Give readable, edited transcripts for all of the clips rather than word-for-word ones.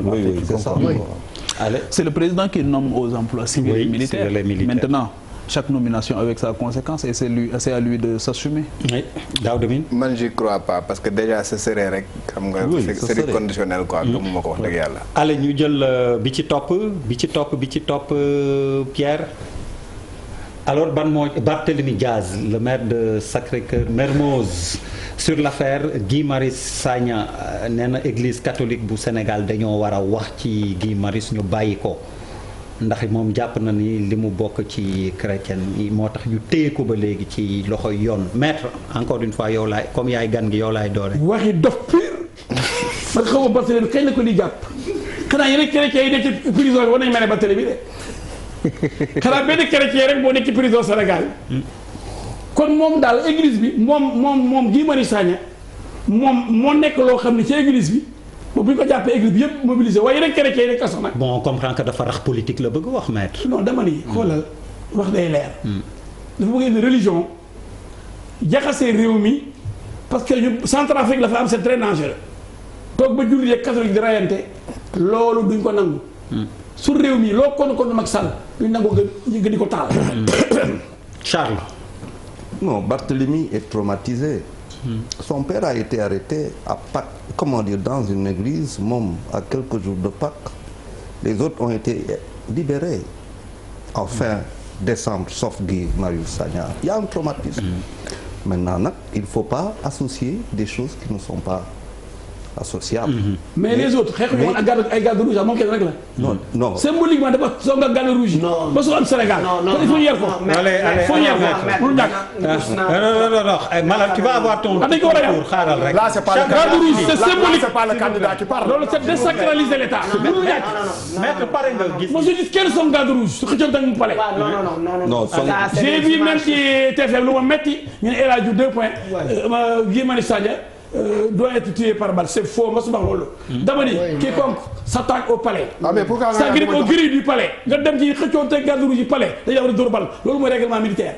Oui, c'est ça. C'est le président qui nomme aux emplois civils et militaires. Maintenant, chaque nomination avec sa conséquence et c'est à lui de s'assumer. Oui. Daouda Mine. Man j'y crois pas parce que déjà ce serait rek xam nga c'est conditionnel quoi gëmuma ko wax dëgg yàlla. allez ñu jël bi ci topp Pierre. alors ban moo Barthélémy Diaz le maire de Sacré-Cœur Mermoz sur l'affaire Guy Marius Sagna nee na église catholique bu Sénégal dañoo war a wax ci Guy Marius ñu bàyyi ko ndax moom jàpp na ni li mu bokk ci chrétien yi moo tax ñu téye ko ba léegi ci loxoy yoon maître encore une fois yow laay comme yaay gan gi yow laay doore. waxi dof pire man xaw ma Barthélémy kañ la ko di jàpp xanaa yeneen chrétien yi nekk ci prison bi war nañu mel ne Barthélémy de xanaa benn chrétien rek boo nekk ci prison Sénégal kon moom daal église bi moom Guy Marius Sagna moom moo nekk loo xam ne ci église bi bu ñu ko jàppee église bi yëpp mobilisé waaye yeneen chrétien yi rek kaso nag. bon on comprend que dafa rax politique la bëgg wax maître. non dama ni xoolal wax day leer. dafa bëgg une religion jaxasee réew mi parce que ñu Centrafrique la fa am c'est très dangereux toog ba jullit yeeg catholique di rayante loolu duñ ko nangu. su réew mi loo kon Macky Sall duñ nangu gën di ko taal. Charles. Non, Barthélémy est traumatisé. Son père a été arrêté à Pâques, comment dire, dans une église, même à quelques jours de Pâques. Les autres ont été libérés en fin décembre, sauf Guy Marius Sagna. Il y a un traumatisme. Maintenant, il ne faut pas associer des choses qui ne sont pas associables. Mais les autres xeexuñu woon ak ay garde rouge moom kenn rek la. non symboliquement dafa soog a garde rouge. non ba soo am Sénégal. non il faut ñu yer ko. allez faut ñu yer ko lu ñàkk. non Malal tu vas avoir ton dañ ko war a tour xaaral rek. Là c'est pas le garde rouge c'est symbolique. c'est pas le candidat qui parle. loolu c'est désacraliser l'État. maître pare nga gis. moi je dis kenn son garde rouge su xëccoon tag mu palais. non j'ai vu même ci TFM lu ma metti ñu ne El Hadj Diouf 2 points. Guy Marius Sagna doit être tué par balle c'est faux ma su ma loolu. dama ni quiconque s'attaque au palais. mais pourquoi s'agrippe aux grilles du palais nga dem ci xëccoo te garde rouge yi palais dañuy war a dóor bal loolu mooy règlement militaire.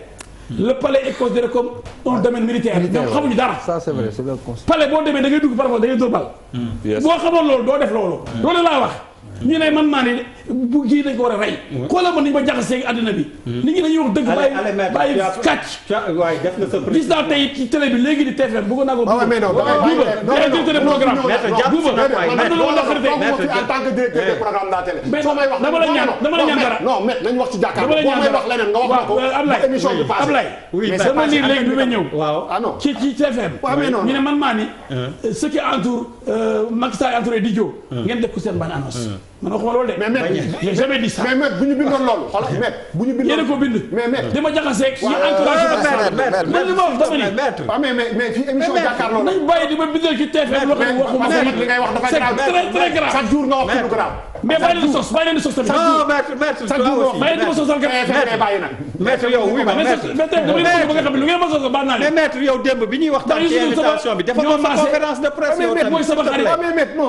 le palais est considéré comme un domaine militaire. ñoom xamuñu dara. ça c'est vrai c'est bien constaté. palais boo demee da ngay dugg parfois da ngay dóor bal. boo xamoon loolu doo def loolu. loolu laa wax. ñu ne man maa ne bu kii dañ ko war a rey. xoolal ma ni ma jaxasee àddina bi. nit ñi dañuy wax dëgg bàyyi kàcc. waay def na sa gis naa tey ci télé bi léegi di TFM bëgg naa ko. waaw mais non programme. en tant que directeur de programme de la télé. soo may wax dama la ñaan dara. non mais nañ wax ci jàkkaarloo boo may wax leneen nga wax ko. Ablaye émission bi passé Ablaye sama liir léegi bi may ñëw. waaw ah non ci TFM. ñu ne man maa ni. ce qui entoure Macky Sall entouré di Diop. ngeen def ko seen ban annonce. man waxuma loolu de. mais maître j'ai jamais dit ça. mais maître bu ñu bindoon loolu xoolal maître bu ñu bindoon. yéen a ko bind. mais maître dama jaxaseeg. ñu encouragé man li ma wax dama ni. waaw mais fii émission jàkkaarloo la. nañ bàyyi di ma bindal ci TFM waxuma li ngay wax dafa grave c'est très grave. chaque jour nga wax ci lu grave. mais bàyyi leen di sos bàyyi leen di sos tamit. non maître chaque jour nga wax bàyyi leen di ma sosal kat. bàyyi nag. maître yow oui mais dama leen bëgg a xam ne lu ngeen ma sosal baax naa mais leen. maître yow démb bi ñuy waxtaan ci invitation bi dafa doon sa conférence de presse yow tamit. mooy sama xarit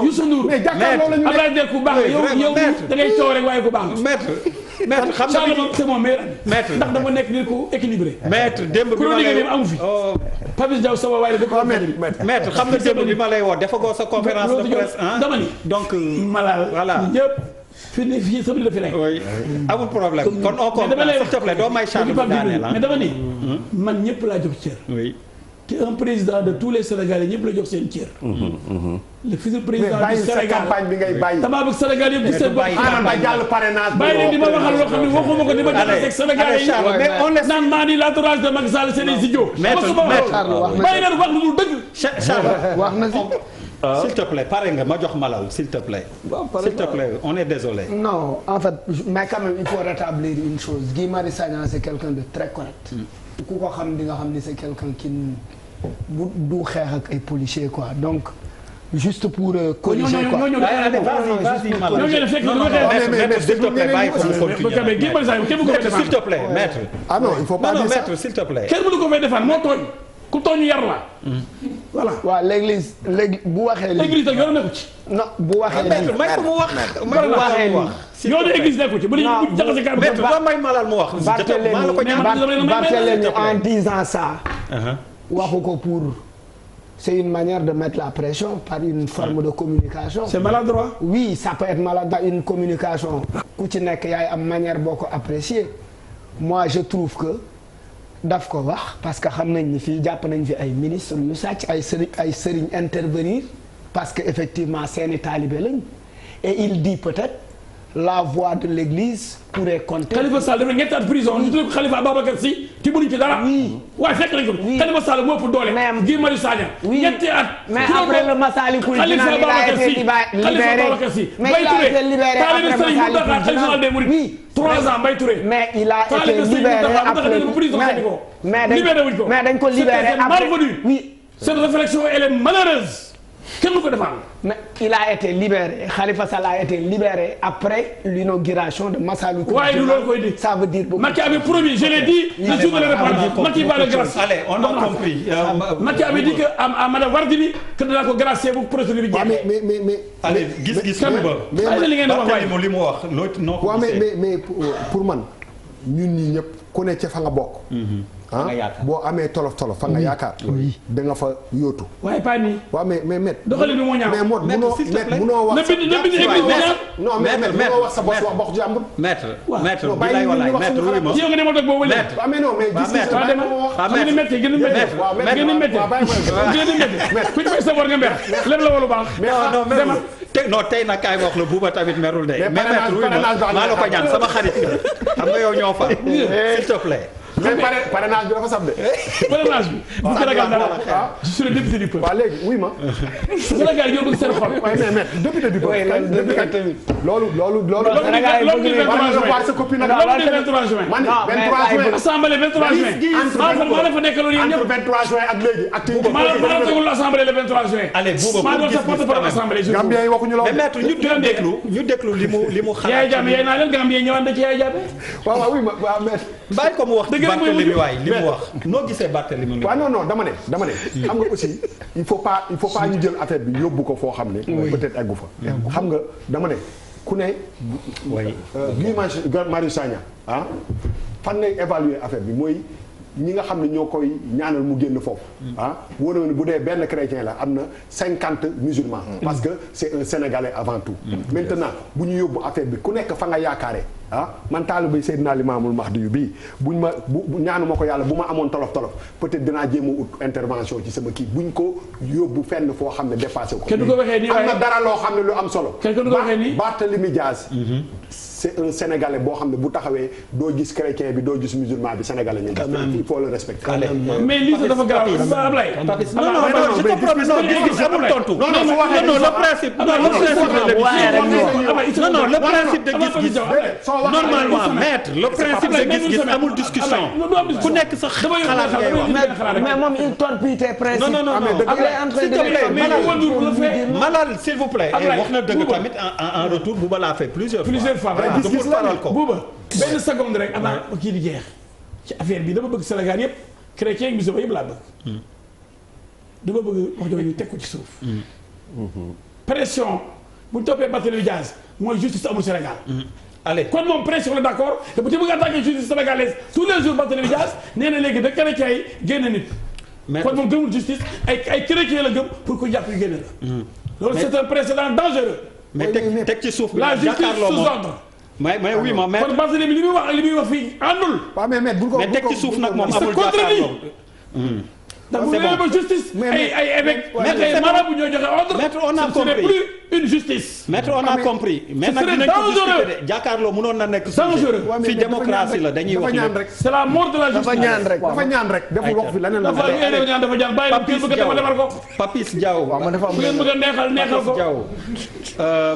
Youssou Ndour mais jàkkaarloo la ñu Abdoulaye Der ku baax yow da ngay coow rek waaye ku baax maître xam nga c'est mon meilleur maître ndax dama nekk nit ku équilibré. maître démb bi ma lay amu fi. Papis Diaw sama waay la maître xam nga démb bi ma lay woo dafa goo sa conférence de presse dama ni donc malal voilà ñëpp fii sama la fi nekk. oui amul problème kon on comprend s'il te plaît doo may Charles mu daaneel mais dama ni man ñëpp laa jox cër. oui te un président de tous les Sénégalais ñëpp la jox seen cër. le futur président du Sénégal campagne bi ngay bàyyi. damaa bëgg Sénégal yëpp gis seen bopp. ba jàll parrainage bàyyi leen di ma waxal loo xam ne waxuma ko di ma jaxaseeg Sénégalais yi. mais on laisse naan maa ni l'entourage de Macky Sall c'est des idiots. maître bàyyi leen wax lu dul dëgg. Charles wax na si. s'il te plaît pare nga ma jox Malaw s'il te plaît. s'il te plaît on est désolé. non en fait mais quand même il faut rétablir une chose Guy Marius Sagna c'est quelqu'un de très correct. ku ko xam di nga xam ni c'est quelqu'un qui du xeex ak ay policiers quoi donc. juste pour corriger quoi. s'il te plaît maître. ah non il faut pas dire ça maître s'il te plaît. kenn mënu ko fay defaan moo tooñ ku tooñ yar la. voilà waaw l'église léegi bu waxee lii. église ak yoon nekku ci. non bu waxee lii maître may ko mu wax. may ko waxee lii. yoonu église nekku ci bu ñu jaxase kàddu. maître doo may malal mu wax. Barthélémy en disant ça. waxu ko pour c'est une manière de mettre la pression par une forme de communication. C'est maladroit. Oui, ça peut être maladroit, une communication ku ci nekk yaay am manière boo ko apprécier. Moi je trouve que daf ko wax parce que xam nañ ni fii jàpp nañ fi ay ministres yu sàcc ay sëriñ intervenir parce que effectivement seeni taalibe lañ et il dit peut-être la voix de l'église pourrait compter. Khalifa Sall def na ñetti at prison ñu tuddee ko Khalifa Ababacar Sy te mënuñ ci dara. Oui. waaye fekk nañ ko. Oui. Khalifa Sall moo ëpp doole. Mais Guy Marius Sagna. Oui. ñetti at. Mais après le Massalikul Jinaan, il a été libéré. Mais il a été libéré après Massalikul Jinaan. Oui. 3 ans Mbaye Touré. Mais il a été libéré après. Mais dañ ko libéré après. Oui. Cette réflexion elle est malheureuse. Kenn du ko défendre. Mais il a été libéré, Khalifa Sall a été libéré après l'inauguration de Massalikul Jinaan. waaye du loolu koy di. Ça veut dire beaucoup. Macky avait promis, je l'ai dit, le jour de la réparation. Macky va le gracier. Allez, on a compris. Macky avait dit que à madame Wardini que dina ko gracier bu procédure bi jeex. mais allez gis-gis bu ba. li ngeen di wax waaye li mu wax loolu noo ko gisee. mais pour man ñun ñi ñëpp ku ne ca fa nga bokk. boo amee tolof fa nga yaakaar. da nga fa yóotu. waaye pas nii. waaw mais met. doxalin bi moo ñaaw mais mot munoo wax. non mais munoo wax sa bopp wax jàmbur. maître bilaay walaay maître wuy ma. yow nga demal boobu léegi. waaw mais non mais gis nga gën a métti gën a métti ku ci may sa war nga mer lépp la wolu baax. non tey nag kaay wax la buuba tamit merul de. mais maître wuy ma maa la ko ñaan sama xarit xam nga yow ñoo fa s'il te plaît. mais parrainage bi dafa sab de. parrainage bi. bu Sénégal dara je suis le député du peuple. waaw léegi wuy ma. Sénégal ñoo bëgg seen xol. waaye mais député du peuple. loolu. sa copie nag. loolu 23 juin. man 23 juin. assemblée 23 juin. maa la fa nekkaloon yéen ñëpp. entre 23 juin ak léegi activité. maa la tegul assemblée le 23 juin. allez buuba maa doon sa porte-parole assemblée. Gambien yi waxuñu loolu. mais maître ñu déglu li mu xalaat. yaay jàmm yaay naa leen Gambien ñëwaat na ci yaay jàmm. waaw oui ma waaw mais. bàyyi ko mu wax Barthélémy waay li mu wax noo gisee Barthélémy. waaw non dama ne xam nga aussi il faut pas ñu jël affaire bi yóbbu ko foo xam ne peut-être eggu fa xam nga dama ne ku ne Guy Marius Sagna fan lay évaluer affaire bi mooy ñi nga xam ne ñoo koy ñaanal mu génn foofu wóor na bu dee benn chrétien la am na 50 musulmans parce que c'est un Sénégalais avant tout maintenant bu ñu yóbbu affaire bi ku nekk fa nga yaakaare man taalibe Seydina Limaamul Mahdi yu bii buñ ma bu ñaanuma ko yàlla bu ma amoon tolof peut-être dinaa jéem a ut intervention ci sama kii buñ ko yóbbu fenn foo xam ne dépassé ko. kenn du ko waxee nii am na dara loo xam ne lu am solo. kenn du ko waxee nii Barthélémy Dias. c'est un Sénégalais boo xam ne bu taxawee doo gis chrétien bi doo gis musulman bi Sénégalais ñu def. il faut le respecter. mais lii sax dafa garaaw Ablaye. non je te promets non gis amul tontu. non le principe le principe de gis-gis. normalement maître le principe de gis-gis amul discussion ku nekk sax xalaat ngay wax. mais moom il torpille tes principes. non Malal s'il vous plaît. wax na dëgg tamit en retour Bouba l'a fait plusieurs fois. gis-gis la Bouba benn seconde rek avant kii di jeex ci affaire bi dama bëgg Sénégal yëpp chrétien bi yëpp laa bëgg. dama bëgg wax jooju teg ko ci suuf. pression bu ñu toppee Barthélémy Dias mooy justice amul Sénégal. allez kon moom pression la d'accord te bu ci bëgg a attaquer justice sénégalaise tous les jours Barthélémy Dias nee na léegi da chrétien yi génn nit. kon moom gëmul justice ay chrétien la gëm pour ko jàpp yu génne la. loolu c'est un précédent dangereux. mais teg ci suuf la justice sous ordre. mais oui ma maître kon Barthélémy li muy wax fii àndul. waaw mais teg ci suuf nag moom amul jàkkaarloo. ndax bu ñu ba justice. ay évêques. ay marabout ñoo joxe ordre. maître on a compris ce n'est plus une justice. maître on a compris. mais nag dinañ ko discuter de jàkkaarloo mënoon na nekk. dangereux fi démocratie la dañuy wax rek. c'est la mort de la justice. dafa ñaan rek deful wax fi leneen la. dafa ñaan dafa ñaan bàyyi la kii bëgg a defar ko. Papis Diaw. bu ngeen bëgg a neexal ko.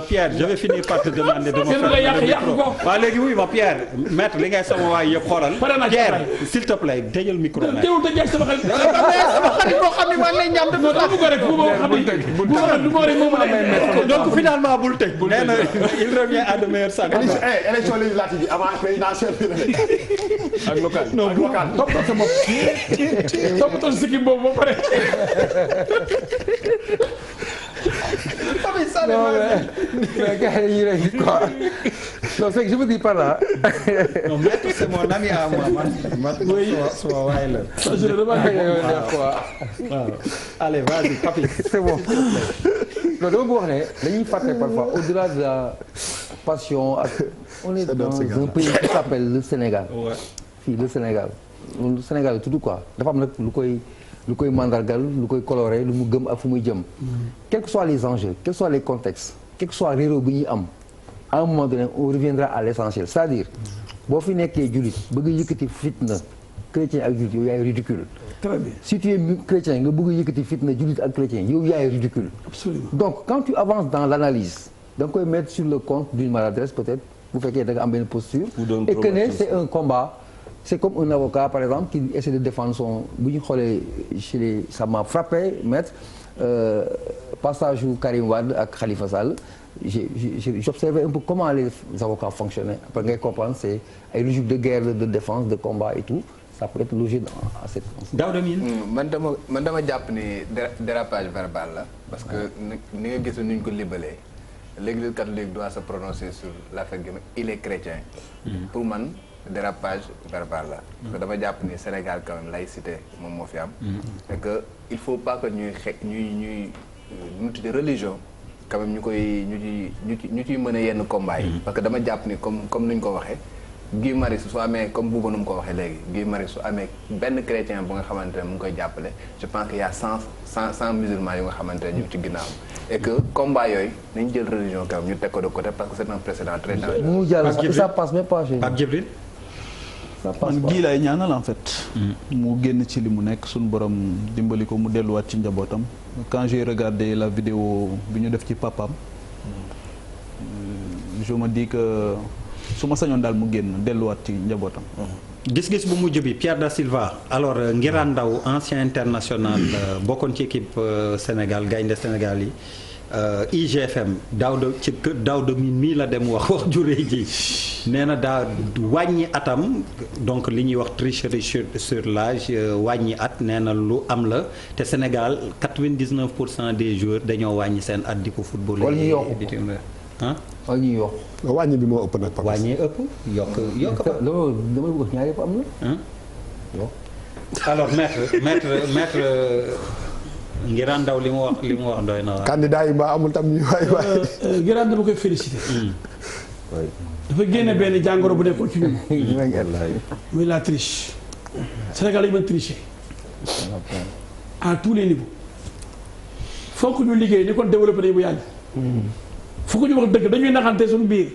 Pierre je vais finir par te demander de me faire le micro. waaw léegi wuy ma Pierre maître li ngay sama waay yëpp xoolal. Pierre s'il te plaît tëjal micro. teewul tëj ak sama xarit. xam ni man lay ñam donc finalement bul tëj nee na il revient à de meilleures santé. élection législative avant présidentielle bi la ak local. non bu toppatoo sa bopp toppatoo sa sikkim boobu ba pare. non mais gars yi rek quoi non c'est que je me dis par là. non maître c'est mon ami à moi man suma waay la. je le remarque quoi. allez vas-y Papis. c'est bon. non dama bëgg wax ne dañuy fàtte parfois au-delà de la passion ak on est dans un pays qui s'appelle le Sénégal. fii le Sénégal le Sénégal tudd quoi dafa am nag lu koy mandargal lu koy coloré lu mu gëm ak fu muy jëm. quels que soient les enjeux quels que soient les contextes quel que soit réeróo bi ñuy am à un moment donné on reviendra à l'essentiel c'est-à-dire boo fi nekkee jullit bëgg a yëkkati fitna chrétien ak jullit yow yaay ridicule. très bien si tu es chrétien nga bëgg a yëkkati fitna jullit ak chrétien yow yaay ridicule. absolument donc quand tu avances dans l'analyse da nga koy mettre sur le compte d'une maladresse peut-être bu fekkee da nga am benn posture. et que ne c'est un combat. c'est comme un avocat par exemple qui essaie de défendre son bu ñu xoolee chez les ça m'a frappé maître passage u Karim Wade ak Khalifa Sall j'observais un peu comment les avocats fonctionnaient après ngay comprendre c'est ay logique de guerre de défense de combat et tout ça peut être logé dans cette. Daouda Mine. man dama jàpp ni dérapage verbal la parce que ni nga gis ni ñu ko libalee l'Église catholique doit se prononcer sur l'affaire il est chrétien. pour man. dérapage verbal la. parce que dama jàpp ni Sénégal quand même laïcité moom moo fi am. et que il faut pas que ñuy ñu tuddee religion quand même ñu ciy mën a yenn combat yi. parce que dama jàpp ni comme ni ñu ko waxee. Guy Marius su amee comme Bouba nu mu ko waxee léegi Guy Marius su amee benn chrétien bu nga xamante ne mu ngi koy jàppale je pense que y a 100 musulmans yu nga xamante ne ñu ngi ci ginnaaw et que combat yooyu nañu jël religion quand même ñu teg ko de côté parce que c'est un précédent très dangereux. mu jàll ça passe même pas chez Pape Djibril. man gii laay ñaanal en fait. mu génn ci li mu nekk suñu borom dimbali ko mu delluwaat ci njabootam. quand j'ai regardé la vidéo bi ñu def ci papaam je me dis que su ma sañoon daal mu génn delluwaat ci njabootam. gis-gis bu mujj bi Pierre da Silva alors Ngiraan Ndaw ancien international bokkoon ci équipe Sénégal gaynde Sénégal yi. IGFM Daouda mii la dem wax juree ji nee na daa wàññi atam donc li ñuy wax tricherie sur l'âge wàññi at nee na lu am la te Sénégal 99% des joueurs dañoo wàññi seen at di ko football. wala ñu yokk bitim réew ah. wala ñu yokk. wàññi bi moo ëpp nag. wàññi ëpp yokk. loolu dama bëgg ñaar yëpp am na. alors maître. Ngiraan Ndaw li mu wax doy na. candidat yi mbaa amul tam ñu waay. Ngiraan dama koy féliciter. dafa génne benn jàngoro bu nekkoon ci ñun. muy la triche. Sénégal lañu mën tricher. à tous les niveaux. foog ñu liggéey ni kon développé nañu bu yàgg. foog ñu wax dëgg dañuy naxante suñu biir.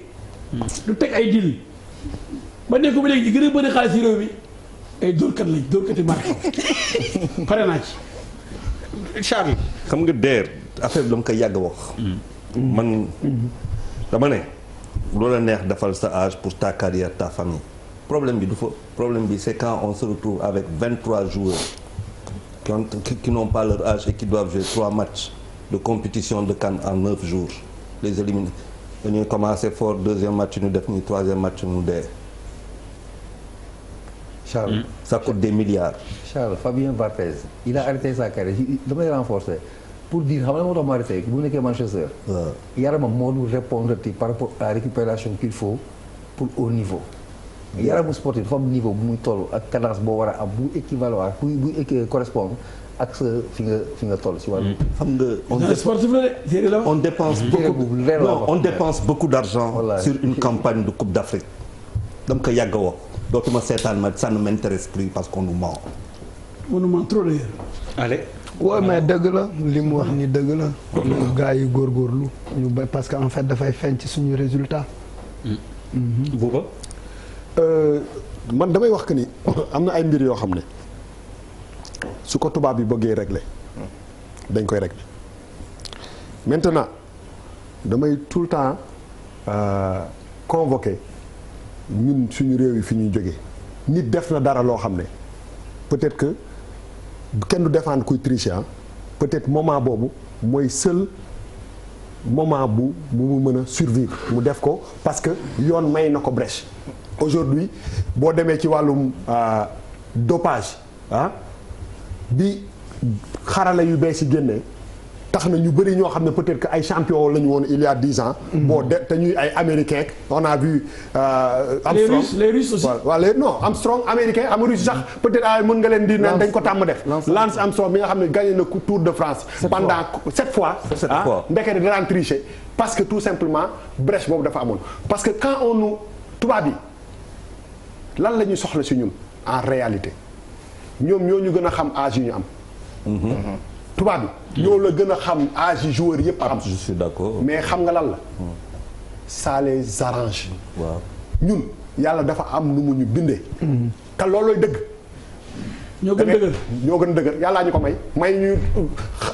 du teg ay dil ba nekk ba léegi gën a bëri xaalis ci réew mi ay dóorkat lañ dóorkati marqué pare naa ci. Charles. xam nga DER affaire bi dama koy yàgg wax. man dama ne loola neex defal sa âge pour ta carrière ta famille. problème bi du fa problème bi c'est quand on se retrouve avec 23 joueurs qui n'ont pas leur âge et qui doivent jouer 3 matchs de compétition de CAN en 9 jours les éliminer dañuy commencer fort deuxième match ñu def ni troisième match ñu dee. Charles. ça coûte des milliards. Charles Fabien Barthez il a arrêté sa carrière damay renforcer pour dire xam nga moo tax mu arrêté bu nekkee Manchester. waaw yaramam moo dul répondre par rapport à la récupération qu'il faut pour haut niveau. yaramu sportif dafa am niveau bu muy toll ak cadence boo war a am bu équivalent bu correspondre ak sa fi nga toll si wàllu. xam nga on dépense beaucoup d'argent sur une campagne de Coupe d'Afrique dama ko yàgg a wax dootuma seetaan ma ça ne m'intéresse plus parce qu'on nous ment. on nous ment trop d'ailleurs. allez. waaw mais dëgg la li mu wax ni dëgg la. gars yi góorgóorlu ñu ba parce que en fait dafay feeñ ci suñu résultat. Bouba. man damay wax que ni am na ay mbir yoo xam ne su ko tubaab bi bëggee régler dañ koy régler maintenant damay tout le temps convoquer ñun suñu réew yi fi ñuy jógee nit def na dara loo xam ne peut-être que kenn du défendre kuy tricher peut-être moment boobu mooy seul moment bu mu mën a survivre mu def ko parce que yoon may na ko brèche. aujourd'hui boo demee ci wàllum dopage bi xarala yu bees yi génnee tax na ñu bëri ñoo xam ne peut-être que ay champion la ñu woon il y a 10 ans. bon te ñuy ay américains on a vu. Armstrong les Russes aussi. voilà non Armstrong américain am Russes sax peut-être mën nga leen di naan dañ ko tàmm def. Lance Armstrong mi nga xam ne gagné na Tour de France. pendant 7 fois. ndekete da daan tricher parce que tout simplement brèche boobu dafa amoon parce que quand on nous tubaab yi lan la ñuy soxla si ñun en réalité ñoom ñoo ñu gën a xam âge yi ñu am. tubaab bi ñoo la gën a xam âge yi joueurs yëpp am. je suis d'accord. mais xam nga lan la. ça les arrange. waaw ñun yàlla dafa am nu mu ñu bindee. te loolooy dëgg. ñoo gën dëgër ñoo gën dëgër yàllaa ñu ko may ñu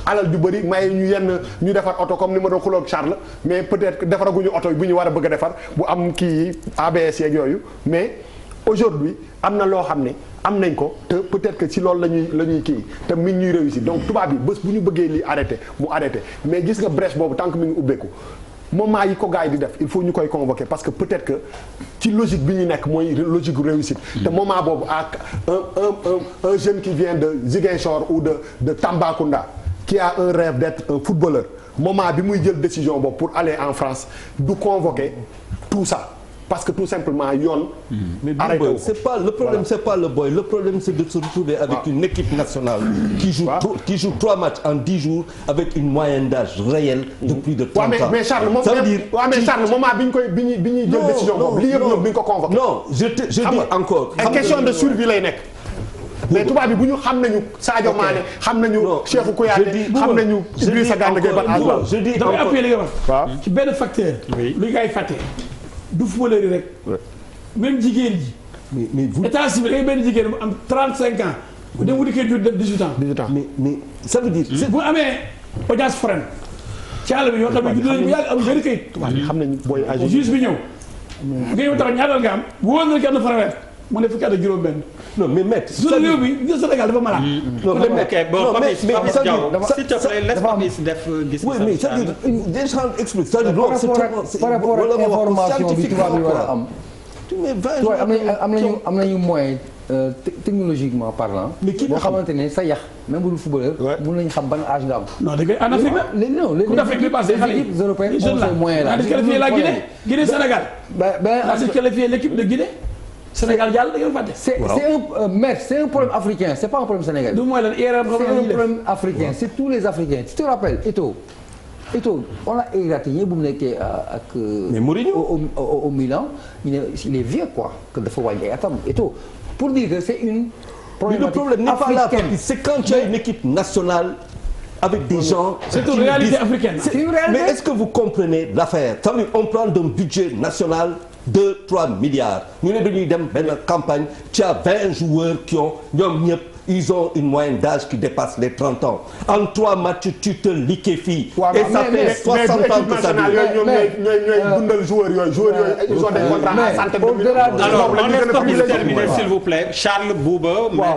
alal ju bëri may ñu yenn ñu defar oto comme ni ma doon xuloog Charles mais peut-être que defaraguñu oto bu ñu war a bëgg a defar bu am kii ABS yeeg yooyu mais aujourd'hui am na loo xam ne am nañ ko te peut-être que ci loolu la ñuy kii te mi ngi ñuy réussir donc tubaab bi bés bu ñu bëggee lii arrêté mu arrêté mais gis nga brèche boobu tant que mi ngi ubbeeku moment yi ko gars yi di def il faut ñu koy convoquer parce que peut-être que ci logique bi ñu nekk mooy logique réussite te moment boobu ak un jeune qui vient de Ziguinchor ou de Tambacounda qui a un rêve d'être un footballeur moment bi muy jël décision boobu pour aller en France du convoquer tout ça parce que tout simplement yoon. mais c'est pas le problème, c'est pas le boy. Le problème c'est de se retrouver avec une équipe nationale qui joue 3 matchs en 10 jours avec une moyenne d'âge réelle de plus de 30 ans. mais Charles moom Charles moment bi ñuy jël décision boobu li yëpp ñoom bi ñu ko convoqué. Non, je dis encore. ay question de survie lay nekk. mais tubaab bi bu ñu xam nañu Sadio Mané xam nañu Cheikhou Kouyaté xam nañu Idrissa Gana Gueye ban âge la. Je dis damay appuyer li nga wax. waaw ci benn facteur. lu ngay fàtte. du footballeur yi rek. même jigéen ji. mais vous état civil ngay benn jigéen bu am 35 ans. bu dem wuti kër ju def 18 ans. 18 ans mais ça veut dire. bu amee audience foraine. ci àll bi yoo xam ne judd nañu bu yàgg am benn këyit. tubaab bi xam nañu booy âge juge bi ñëw. nga ñëw tax ñaata nga am. wóor na kenn farawet mu ne fukki at ak juróom-benn. non mais maître. su réew bi nga Sénégal dafa malade. non mais s'il te plaît laisse Papis def gis. oui mais c'est-à-dire des gens expliquent. c'est-à-dire par rapport ak information bi tubaab bi war a am. am nañu moyen technologiquement parlant. mais kii boo xamante ne sa yax même bu dul footballeur. mën nañu xam ban âge nga am. non dëgg en Afrique la. non Coupe d'Afrique bi passé xale yi équipes européennes ont ces moyens là. on a qualifié la Guinée. Guinée Sénégal. on a qualifié l'équipe de Guinée. Sénégal jàll da ngeen fàtte. c'est un problème africain c'est pas un problème sénégalais. du mooy lan IRM c'est un problème africain c'est tous les Africains tu te rappelles Eto'o on a égratigné bu mu nekkee ak. mais Mourinho au Milan il est vieux quoi que dafa wàññi ay atam Eto'o pour dire que c'est une problématique africaine. Mais le problème n'est pas là c'est quand tu as une équipe nationale. Avec des gens. C'est une réalité africaine. Mais est-ce que vous comprenez l'affaire? Ça veut dire on parle d'un budget national de 3 milliards. ñu ne dañuy dem benn campagne tu as 20 joueurs qui ont ñoom ñëpp ils ont une moyenne d'âge qui dépasse les 30 ans. En 3 matchs tu te liquéfies. et ça fait 60 ans que ça dure. ñooy dundal joueurs yooyu ils ont des contrats à centaines de millions. Alors on laisse Papis terminer s'il vous plaît Charles Bouba.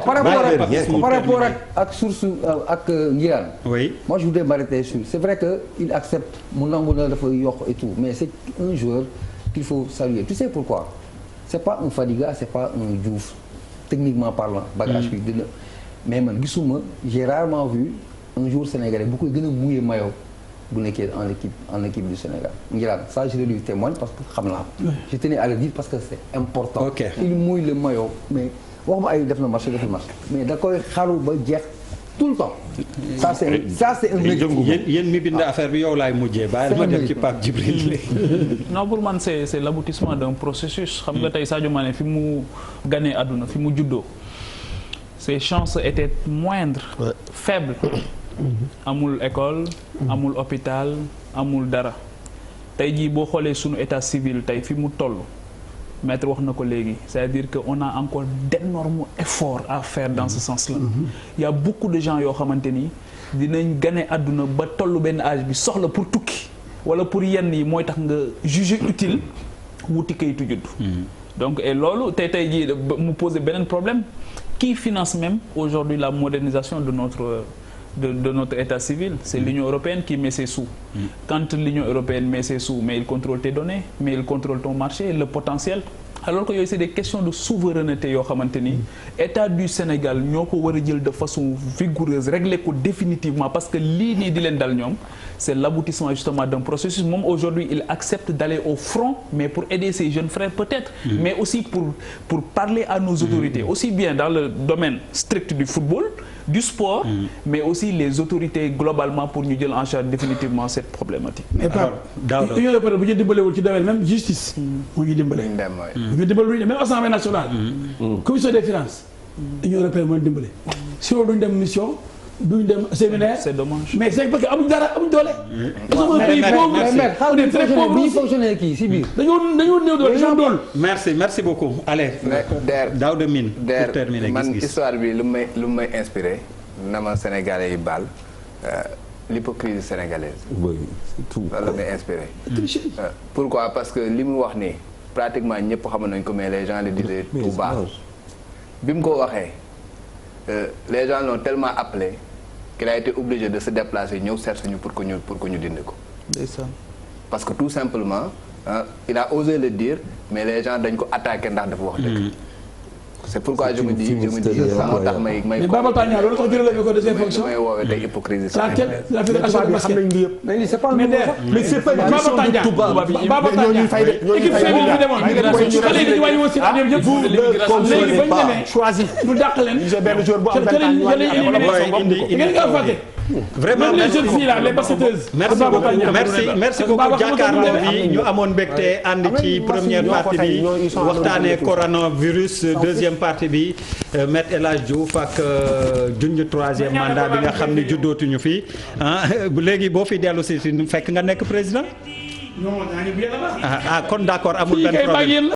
par rapport ak source ak Ngirane. oui moi je voudrais m'arrêter sur c'est vrai que il accepte mu nangu na dafa yokk et tout mais c'est un joueur qu'il faut saluer tu sais pourquoi c'est pas un Fadiga c'est pas un Diouf techniquement parlant bagage bi dina mais man gisuma j'ai rarement vu un joueur sénégalais bu koy gën a mouillé maillot bu nekkee en équipe du Sénégal Ngirane ça je lui témoigne parce que xam naa je tenais à le dire parce que c'est important il mouille le maillot mais waxuma ay def na match deful match mais da koy xaru ba jeex tout le temps ça c'est un yéen mi bind affaire bi yow laay mujjee bàyyi ma dem ci Pape Djibril non pour man c'est l'aboutissement d'un processus xam nga tey Sadio Mané fi mu ganee àdduna fi mu juddoo ses chances étaient moindres faibles amul école amul hôpital amul dara tey jii boo xoolee sunu état civil tey fi mu toll maître wax na ko léegi c'est-à-dire que on a encore d'énormes efforts à faire dans ce sens-là. Il y a beaucoup de gens yoo xamante ni dinañ gane àdduna ba tollu benn âge bi soxla pour tukki wala pour yenn yi mooy tax nga juger utile wuti kayitu judd. donc et loolu tey jii mu poser beneen problème qui finance même aujourd'hui la modernisation de notre état civil c'est l'Union européenne qui met ses sous. Quand l'Union européenne met ses sous mais il contrôle tes données mais il contrôle ton marché le potentiel alors que yooyu c'est des questions de souveraineté yoo xamante ni état du Sénégal ñoo ko war a jël de façon vigoureuse régler ko définitivement parce que lii nii di leen dal ñoom c'est l'aboutissement justement d'un processus moom aujourd'hui il accepte d'aller au front mais pour aider ses jeunes frères peut-être mais aussi pour parler à nos autorités aussi bien dans le domaine strict du football du sport mais aussi les autorités globalement pour ñu jël en charge définitivement cette problématique. mais Pape Union européenne bu ñu dimbalewul ci domaine même justice moo ñu dimbale bu ñu dimbale même assemblée nationale commission des finances Union européenne moo ñu dimbale si loolu duñ dem mission duñ dem séminaire c'est dommage mais c'est parce que amuñ dara amuñ doole mais bu ñu fonctionner kii si biir dañoo néew doole dañoo dool merci beaucoup allez Daouda Mine pour terminer man gis-gis histoire bi lu may inspiré na ma sénégalais yi baal l'hypocrisie sénégalaise oui c'est tout loolu la may inspiré pourquoi parce que li mu wax nii pratiquement ñëpp xam nañ ko mais les gens le disaient tout bas bi mu ko waxee les gens l'ont tellement appelé qu'il a été obligé de se déplacer ñëw seet suñu pour que ñu dindi ko parce que tout simplement il a osé le dire mais les gens dañ ko attaqué ndax dafa wax dëgg c'est pourquoi je me dis moo tax may mais Baba Tandian loolu tax jëlee ko de ses fonctions may woowee tey hypocrisie la fédération de basket mais c'est pas le mais c'est pas Baba Tandian Baba Tandian équipe féminine bi demoon xale yi dañu wàññi woon si année yëpp léegi bañ demee choisi ñu dàq leen benn jour bu am ngeen nga fàtte vraiment même les jeunes filles là les basketteuses merci beaucoup jàkkaarloo bi ñu amoon mbégte ànd ci première partie bi waxtaanee coronavirus deuxième partie bi Maître El Hadj Diouf ak junj troisième mandat bi nga xam ne juddootuñu fi léegi boo fi dellu si fekk nga nekk président kon d'accord amul benn problème